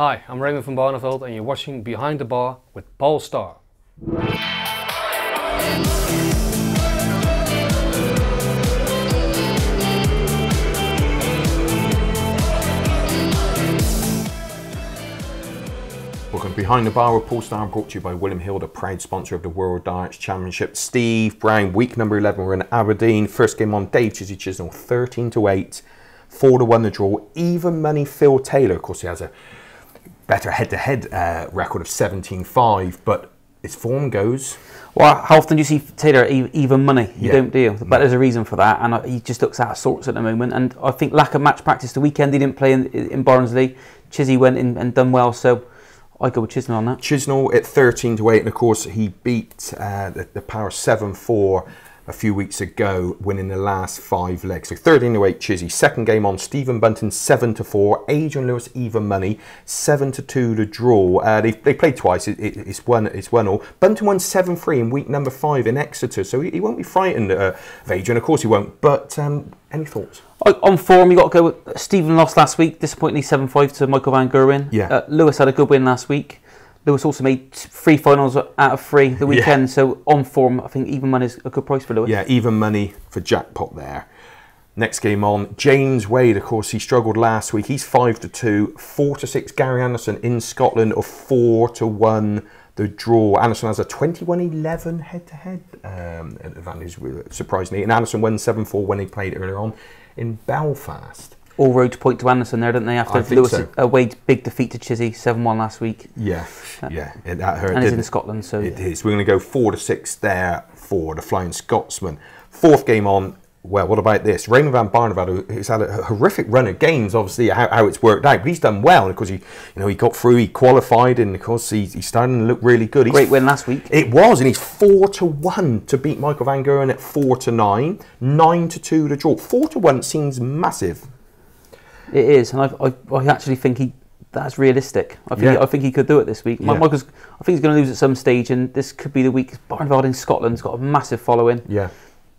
Hi, I'm Raymond van Barneveld and you're watching Behind the Bar with Paul Starr. Welcome to Behind the Bar with Paul Starr, brought to you by Wiilliam Hill, the proud sponsor of the World Darts Championship. Steve Brown, week number 11, we're in Aberdeen. First game on, Dave Chisnell, 13-8, 4-1 the draw. Even money Phil Taylor, of course he has a better head-to-head record of 17-5, but his form goes... Well, how often do you see Taylor even money? You don't, do you? But there's a reason for that, and he just looks out of sorts at the moment. And I think lack of match practice the weekend, he didn't play in Barnsley. Chizzy went in and done well, so I go with Chisnell on that. Chisnell at 13-8, and of course he beat the Power 7-4 a few weeks ago, winning the last 5 legs. So 13-8 Chizzy. Second game on, Stephen Bunton 7-4, Adrian Lewis even money 7-2 the draw. They played twice. It's one all. Bunton won 7-3 in week number 5 in Exeter, so he won't be frightened of Adrian. Of course he won't. But any thoughts? On form, you got to go with Stephen lost last week, disappointingly 7-5 to Michael van Gerwen. Yeah. Lewis had a good win last week. Lewis also made 3 finals out of 3 the weekend, so on form, I think even money is a good price for Lewis. Yeah, even money for jackpot there. Next game on, James Wade, of course, he struggled last week. He's 5-2, 4-6 Gary Anderson in Scotland, or 4-1 the draw. Anderson has a 21-11 head-to-head advantage, surprisingly. And Anderson won 7-4 when they played earlier on in Belfast. All roads point to Anderson there, don't they? After Lewis Wade's big defeat to Chizzy, 7-1 last week. Yeah, that hurt. And he's in Scotland, so it is. We're going to go 4-6 there for the Flying Scotsman. Fourth game on. Well, what about this? Raymond van Barneveld, who's had a horrific run of games, obviously, how it's worked out. But he's done well, because he got through, he qualified, and of course he's starting to look really good. Great win last week. It was, and he's 4-1 to beat Michael van Gerwen at 4-9, 9-2 to draw. 4-1 seems massive. It is, and I actually think that's realistic. I think he could do it this week. Yeah. Michael's, I think he's going to lose at some stage, and this could be the week. Barneveld in Scotland's got a massive following. Yeah,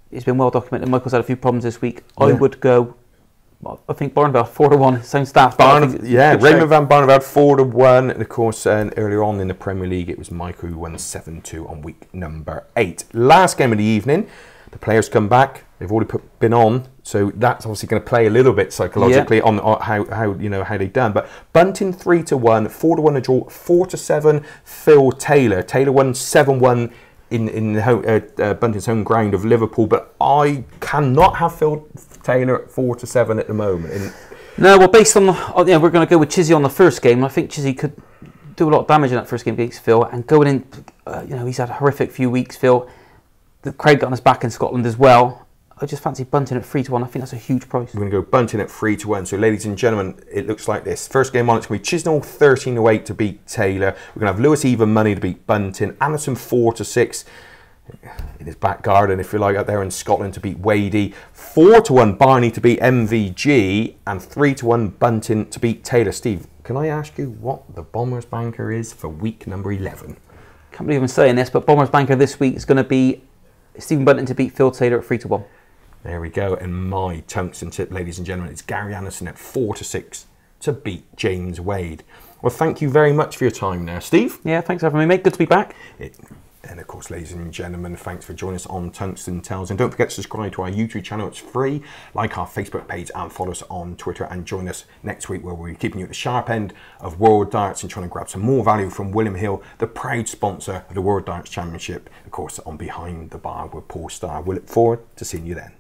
it's been well documented. Michael's had a few problems this week. I would go. I think Barneveld 4-1. Sounds daft. Raymond van Barneveld 4-1, and of course earlier on in the Premier League it was Michael who won 7-2 on week number 8. Last game of the evening, the players come back. They've already been on, so that's obviously going to play a little bit psychologically on how they've done. But Bunting 3-1, 4-1 a draw, 4-7 Phil Taylor. Taylor won 7-1 in the Bunting's home ground of Liverpool, but I cannot have Phil Taylor at 4-7 at the moment. No, well, based on we're going to go with Chizzy on the first game. I think Chizzy could do a lot of damage in that first game against Phil, and going in, he's had a horrific few weeks. Phil, the crowd got on his back in Scotland as well. I just fancy Bunting at 3-1. I think that's a huge price. We're going to go Bunting at 3-1. So, ladies and gentlemen, it looks like this. First game on, it's going to be Chisnell 13-8 to beat Taylor. We're going to have Lewis even money to beat Bunting. Anderson 4-6 in his back garden, if you like, out there in Scotland to beat Wadey. 4-1 Barney to beat MVG, and 3-1 Bunting to beat Taylor. Steve, can I ask you what the Bombers banker is for week number 11? Can't believe I'm saying this, but Bombers banker this week is going to be Stephen Bunting to beat Phil Taylor at 3-1. There we go. And my tungsten tip, ladies and gentlemen, it's Gary Anderson at 4-6 to beat James Wade. Well, thank you very much for your time there, Steve. Yeah, thanks for having me, mate. Good to be back. And of course, ladies and gentlemen, thanks for joining us on Tungsten Tells. And don't forget to subscribe to our YouTube channel. It's free. Like our Facebook page and follow us on Twitter. And join us next week, where we'll be keeping you at the sharp end of World Darts and trying to grab some more value from Wiilliam Hill, the proud sponsor of the World Darts Championship. Of course, on Behind the Bar with Paul Starr. We look forward to seeing you then.